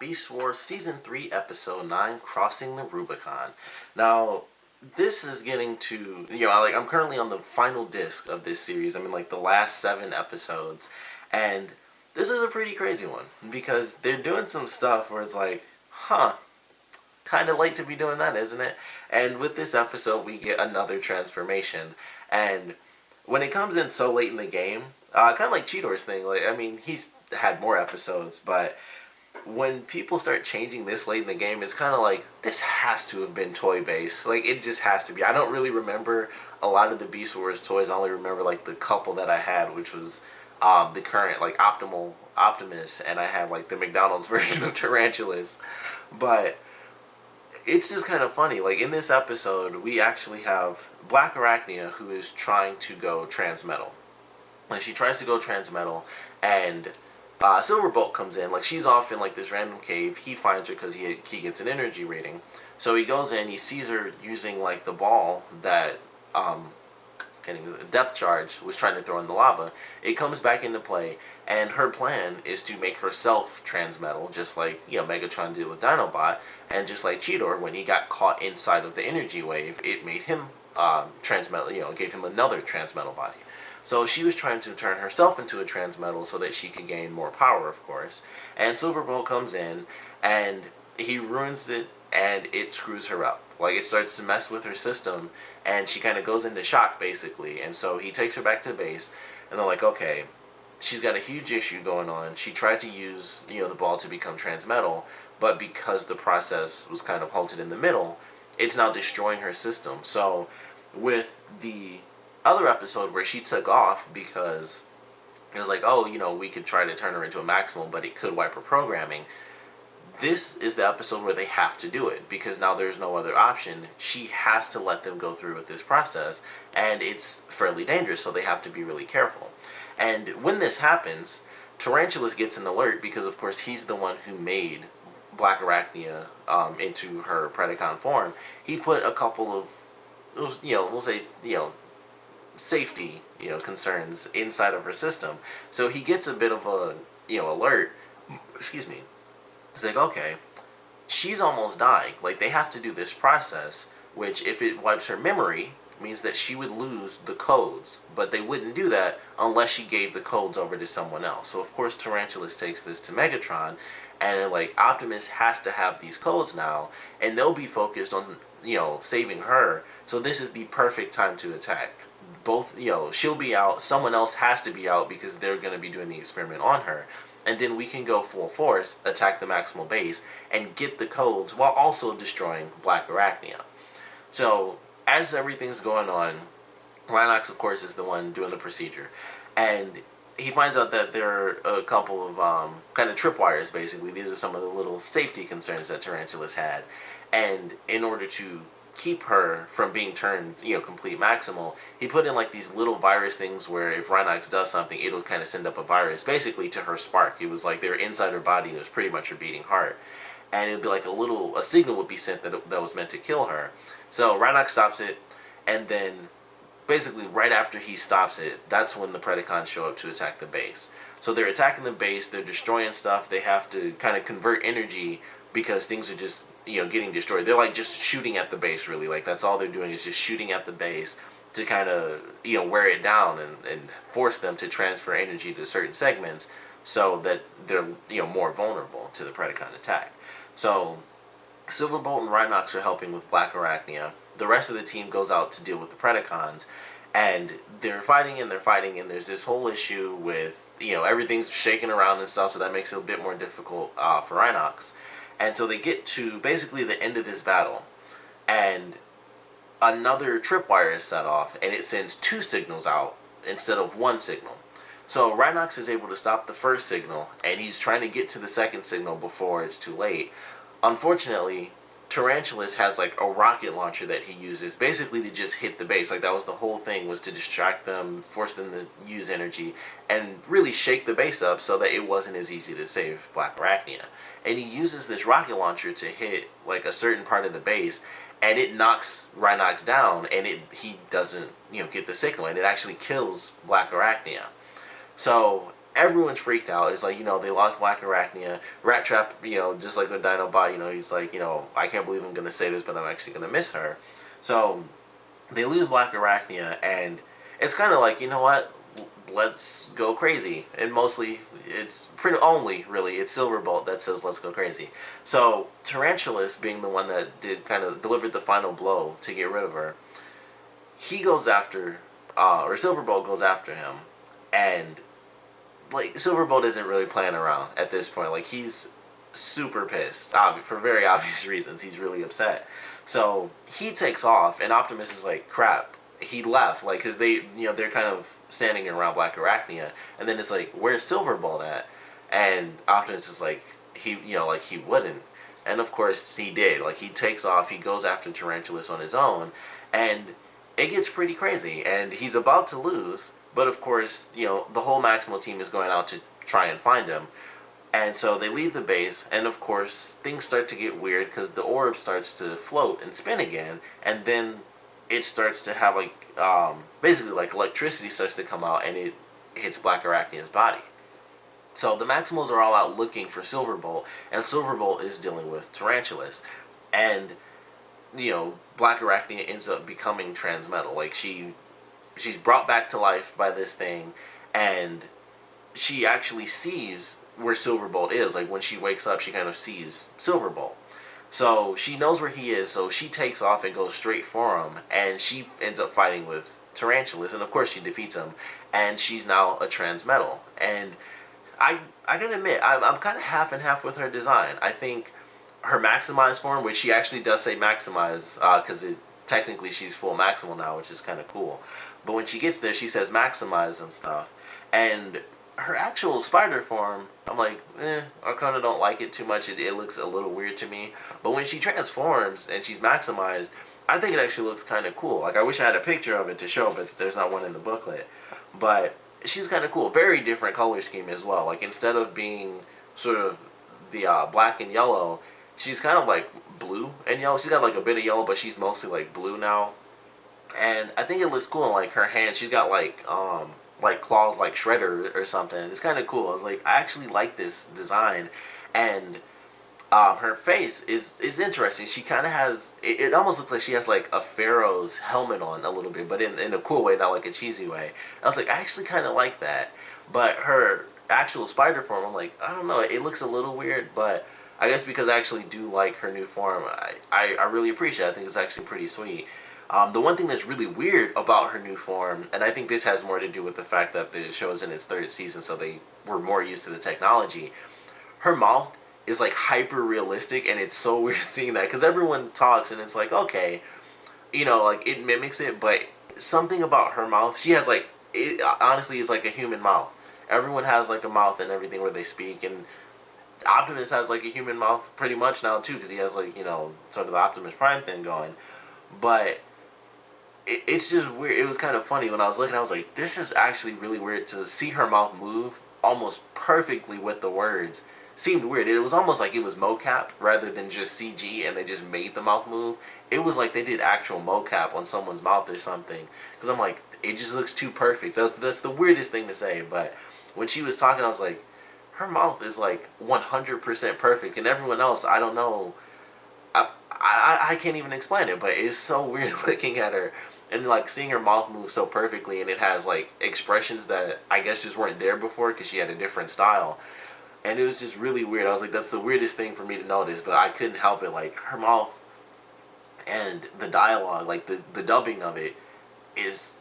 Beast Wars Season 3, Episode 9, Crossing the Rubicon. Now, this is getting to, I'm currently on the final disc of this series. I'm in, the last 7 episodes. And this is a pretty crazy one. Because they're doing some stuff where it's like, kind of late to be doing that, isn't it? And with this episode, we get another transformation. And when it comes in so late in the game, kind of like Cheetor's thing, he's had more episodes, but when people start changing this late in the game, it's kind of like, this has to have been toy-based. It just has to be. I don't really remember a lot of the Beast Wars toys. I only remember, the couple that I had, which was the current, Optimus, and I had, the McDonald's version of Tarantulas. But it's just kind of funny. In this episode, we actually have Blackarachnia, who is trying to go transmetal. She tries to go transmetal, and Silverbolt comes in. She's off in this random cave. He finds her because he gets an energy rating. So he goes in. He sees her using the ball that depth charge was trying to throw in the lava. It comes back into play, and her plan is to make herself transmetal, just like Megatron did with Dinobot, and just like Cheetor, when he got caught inside of the energy wave, it made him transmetal. Gave him another transmetal body. So she was trying to turn herself into a transmetal so that she could gain more power, of course. And Silverbolt comes in, and he ruins it, and it screws her up. It starts to mess with her system, and she kind of goes into shock, basically. And so he takes her back to base, and they're like, okay, she's got a huge issue going on. She tried to use, the ball to become transmetal, but because the process was kind of halted in the middle, it's now destroying her system. So with the other episode where she took off because it was we could try to turn her into a Maximal, but it could wipe her programming. This is the episode where they have to do it because now there's no other option. She has to let them go through with this process, and it's fairly dangerous, so they have to be really careful. And when this happens, Tarantulas gets an alert because, of course, he's the one who made Blackarachnia into her Predacon form. He put a couple of, we'll say, safety, concerns inside of her system. So he gets a bit of a, alert. Excuse me. It's okay, she's almost dying. They have to do this process, which if it wipes her memory, means that she would lose the codes. But they wouldn't do that unless she gave the codes over to someone else. So of course Tarantulas takes this to Megatron, and Optimus has to have these codes now, and they'll be focused on, saving her. So this is the perfect time to attack. Both, she'll be out, someone else has to be out because they're going to be doing the experiment on her. And then we can go full force, attack the Maximal base, and get the codes while also destroying Blackarachnia. So, as everything's going on, Rhinox, of course, is the one doing the procedure. And he finds out that there are a couple of kind of tripwires, basically. These are some of the little safety concerns that Tarantulas had. And in order to keep her from being turned, complete Maximal, he put in these little virus things where if Rhinox does something, it'll kind of send up a virus, basically to her spark. It was they were inside her body, and it was pretty much her beating heart. And it would be a signal would be sent that was meant to kill her. So Rhinox stops it, and then basically right after he stops it, that's when the Predacons show up to attack the base. So they're attacking the base, they're destroying stuff, they have to kind of convert energy because things are just getting destroyed. They're just shooting at the base, really. That's all they're doing is just shooting at the base to kind of wear it down and force them to transfer energy to certain segments so that they're more vulnerable to the Predacon attack. So Silverbolt and Rhinox are helping with Blackarachnia. The rest of the team goes out to deal with the Predacons, and they're fighting and there's this whole issue with everything's shaking around and stuff, so that makes it a bit more difficult for Rhinox. And so they get to basically the end of this battle, and another tripwire is set off, and it sends 2 signals out instead of 1 signal. So Rhinox is able to stop the first signal, and he's trying to get to the second signal before it's too late. Unfortunately, Tarantulas has a rocket launcher that he uses basically to just hit the base. That was the whole thing, was to distract them, force them to use energy, and really shake the base up so that it wasn't as easy to save Blackarachnia. And he uses this rocket launcher to hit a certain part of the base, and it knocks Rhinox down, and he doesn't get the signal, and it actually kills Blackarachnia. So everyone's freaked out. It's like, they lost Blackarachnia. Rat Trap, just like with Dinobot, he's like, I can't believe I'm going to say this, but I'm actually going to miss her. So they lose Blackarachnia, and it's kind of like, you know what? Let's go crazy. And mostly, it's pretty only, really, it's Silverbolt that says let's go crazy. So Tarantulas, being the one that delivered the final blow to get rid of her, he goes after, or Silverbolt goes after him, and like Silverbolt isn't really playing around at this point. Like, he's super pissed, for very obvious reasons. He's really upset. So he takes off, and Optimus is like, crap, he left. Like, because they're kind of standing around Blackarachnia, and then it's like, where's Silverbolt at? And Optimus is like, he wouldn't. And of course he did. Like, he takes off, he goes after Tarantulas on his own, and it gets pretty crazy, and he's about to lose. But of course, the whole Maximal team is going out to try and find him. And so they leave the base, and of course, things start to get weird because the orb starts to float and spin again, and then it starts to have, like, basically, like, electricity starts to come out, and it hits Blackarachnia's body. So the Maximals are all out looking for Silverbolt, and Silverbolt is dealing with Tarantulas. And, Blackarachnia ends up becoming transmetal. Like, she's brought back to life by this thing, and she actually sees where Silverbolt is. Like, when she wakes up, she kind of sees Silverbolt. So she knows where he is, so she takes off and goes straight for him, and she ends up fighting with Tarantulas, and of course she defeats him, and she's now a transmetal. And I gotta admit, I'm kind of half and half with her design. I think her maximized form, which she actually does say maximize, because technically she's full maximal now, which is kind of cool. But when she gets there, she says maximize and stuff. And her actual spider form, I'm like, I kind of don't like it too much. It looks a little weird to me. But when she transforms and she's maximized, I think it actually looks kind of cool. Like, I wish I had a picture of it to show, but there's not one in the booklet. But she's kind of cool. Very different color scheme as well. Like, instead of being sort of the black and yellow, she's kind of like blue and yellow. She's got like a bit of yellow, but she's mostly like blue now. And I think it looks cool. Like, her hand, she's got like claws like Shredder or something. It's kind of cool. I was like, I actually like this design. And her face is interesting. She kind of has, it almost looks like she has like a Pharaoh's helmet on a little bit, but in a cool way, not like a cheesy way. I was like, I actually kind of like that. But her actual spider form, I'm like, I don't know, it looks a little weird, but I guess because I actually do like her new form, I really appreciate it. I think it's actually pretty sweet. The one thing that's really weird about her new form, and I think this has more to do with the fact that the show is in its 3rd season, so they were more used to the technology. Her mouth is like hyper realistic, and it's so weird seeing that, because everyone talks and it's like, okay, like it mimics it, but something about her mouth, she has like, it honestly is like a human mouth. Everyone has like a mouth and everything where they speak, and Optimus has like a human mouth pretty much now too, because he has like, sort of the Optimus Prime thing going. But it's just weird. It was kind of funny when I was looking. I was like, this is actually really weird to see her mouth move almost perfectly with the words. Seemed weird. It was almost like it was mocap rather than just CG, and they just made the mouth move. It was like they did actual mocap on someone's mouth or something. Because I'm like, it just looks too perfect. That's the weirdest thing to say. But when she was talking, I was like, her mouth is like 100% perfect, and everyone else, I don't know. I can't even explain it, but it's so weird looking at her and like seeing her mouth move so perfectly, and it has like expressions that I guess just weren't there before because she had a different style. And it was just really weird. I was like, that's the weirdest thing for me to notice, but I couldn't help it. Like, her mouth and the dialogue, like the dubbing of it is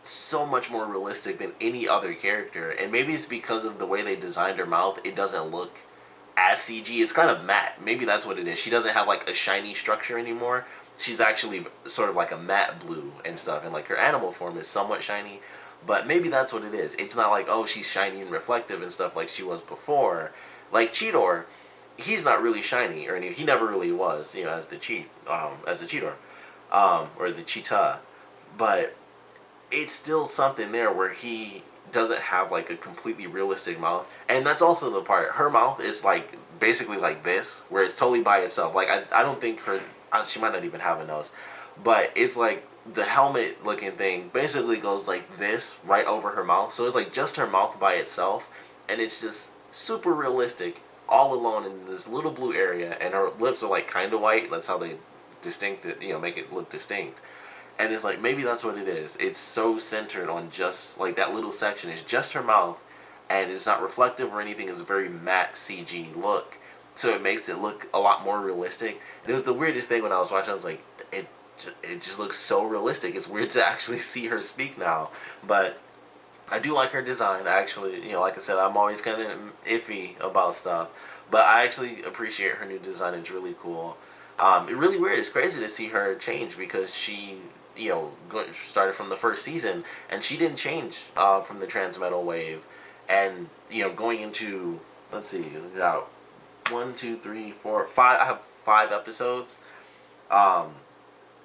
so much more realistic than any other character. And maybe it's because of the way they designed her mouth, it doesn't look as CG. It's kind of matte. Maybe that's what it is. She doesn't have like a shiny structure anymore. She's actually sort of like a matte blue and stuff, and like her animal form is somewhat shiny, but maybe that's what it is. It's not like, oh, she's shiny and reflective and stuff like she was before. Like Cheetor, he's not really shiny or anything. He never really was, as the Cheetor, or the cheetah. But it's still something there where he doesn't have like a completely realistic mouth. And that's also the part. Her mouth is like basically like this, where it's totally by itself. Like, I don't think she might not even have a nose, but it's like the helmet looking thing basically goes like this right over her mouth. So it's like just her mouth by itself, and it's just super realistic, all alone in this little blue area, and her lips are like kind of white. That's how they distinct it, make it look distinct. And it's like, maybe that's what it is. It's so centered on just like that little section. It's just her mouth, and it's not reflective or anything. It's a very matte CG look, so it makes it look a lot more realistic. And it was the weirdest thing when I was watching. I was like, it just looks so realistic. It's weird to actually see her speak now, but I do like her design. I actually, like I said, I'm always kind of iffy about stuff, but I actually appreciate her new design. It's really cool. It's really weird. It's crazy to see her change because she, started from the first season, and she didn't change from the Transmetal wave, and going into, let's see, about 1, 2, 3, 4, 5. I have 5 episodes.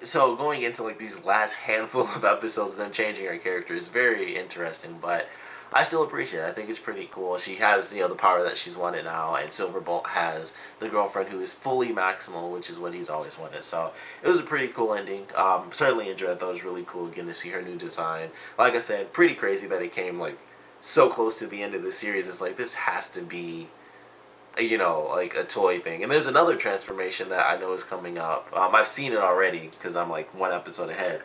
So going into like these last handful of episodes, them changing her character is very interesting, but I still appreciate it. I think it's pretty cool. She has, the power that she's wanted now, and Silverbolt has the girlfriend who is fully maximal, which is what he's always wanted. So it was a pretty cool ending. Certainly enjoyed it. That was really cool getting to see her new design. Like I said, pretty crazy that it came like so close to the end of the series. It's like, this has to be, like a toy thing. And there's another transformation that I know is coming up. I've seen it already because I'm like 1 episode ahead,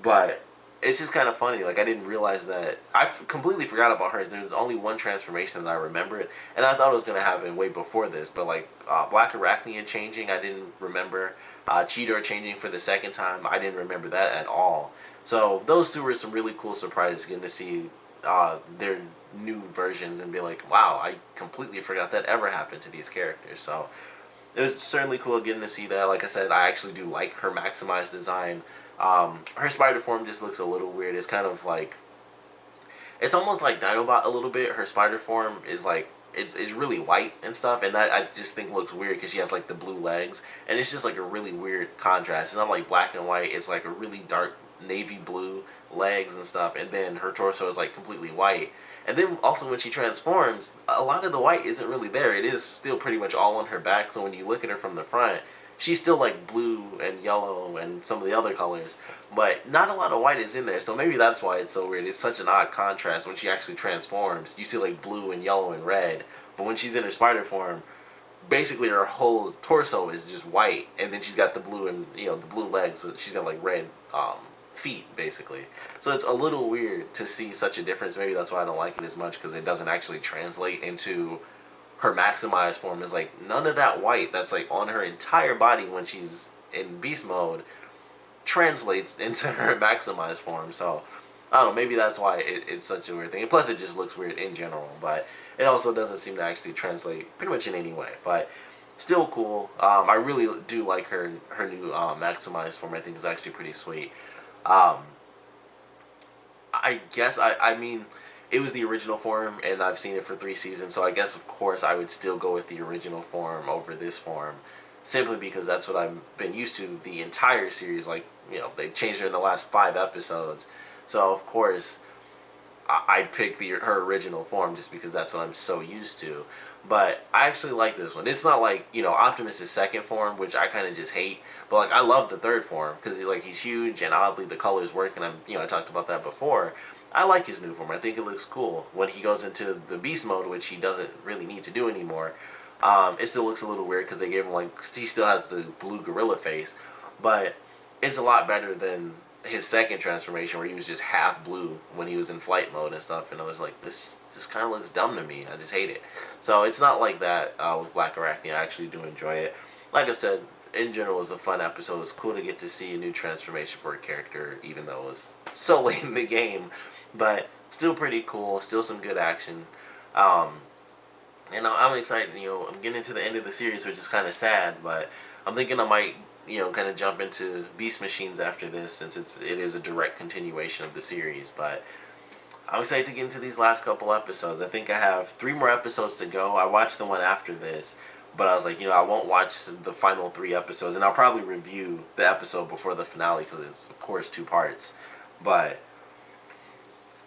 but it's just kind of funny. Like, I didn't realize that. I completely forgot about hers. There's only 1 transformation that I remembered, and I thought it was going to happen way before this, but like Blackarachnia changing, I didn't remember. Cheetor changing for the 2nd time, I didn't remember that at all. So those 2 were some really cool surprises, getting to see their new versions and be like, wow, I completely forgot that ever happened to these characters. So it was certainly cool getting to see that. Like I said, I actually do like her maximized design. Her spider form just looks a little weird. It's kind of like, it's almost like Dinobot a little bit. Her spider form is like, it's really white and stuff, and that I just think looks weird because she has like the blue legs, and it's just like a really weird contrast. It's not like black and white. It's like a really dark navy blue legs and stuff, and then her torso is like completely white. And then also when she transforms, a lot of the white isn't really there. It is still pretty much all on her back, so when you look at her from the front, she's still like blue and yellow and some of the other colors, but not a lot of white is in there. So maybe that's why it's so weird. It's such an odd contrast when she actually transforms. You see like blue and yellow and red, but when she's in her spider form, basically her whole torso is just white, and then she's got the blue and the blue legs. So she's got like red feet basically. So it's a little weird to see such a difference. Maybe that's why I don't like it as much, because it doesn't actually translate into her maximized form. Is like none of that white that's like on her entire body when she's in beast mode translates into her maximized form. So I don't know, maybe that's why it's such a weird thing. And plus it just looks weird in general, but it also doesn't seem to actually translate pretty much in any way. But still cool. I really do like her new maximized form. I think it's actually pretty sweet. I guess I mean, it was the original form, and I've seen it for 3 seasons, so I guess of course I would still go with the original form over this form, simply because that's what I've been used to the entire series. Like, they changed her in the last 5 episodes, so of course I'd pick her original form just because that's what I'm so used to. But I actually like this one. It's not like, Optimus' second form, which I kind of just hate. But, like, I love the third form because, he's huge, and oddly the colors work, and I talked about that before. I like his new form. I think it looks cool. When he goes into the beast mode, which he doesn't really need to do anymore, it still looks a little weird because they gave him, like, he still has the blue gorilla face. But it's a lot better than his second transformation where he was just half blue when he was in flight mode and stuff, and I was like, this kind of looks dumb to me. I just hate it. So it's not like that with Blackarachnia. I actually do enjoy it. Like I said, in general, it was a fun episode. It's cool to get to see a new transformation for a character, even though it was so late in the game, but still pretty cool. Still some good action. And I'm excited. I'm getting to the end of the series, which is kind of sad, but I'm thinking I might kind of jump into Beast Machines after this, since it is a direct continuation of the series. But I'm excited to get into these last couple episodes. I think I have 3 more episodes to go. I watched the one after this, but I was like, I won't watch the final 3 episodes, and I'll probably review the episode before the finale because it's, of course, 2 parts. But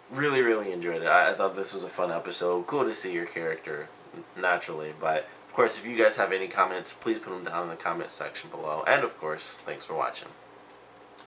really, really enjoyed it. I thought this was a fun episode. Cool to see your character, naturally, but of course, if you guys have any comments, please put them down in the comment section below. And of course, thanks for watching.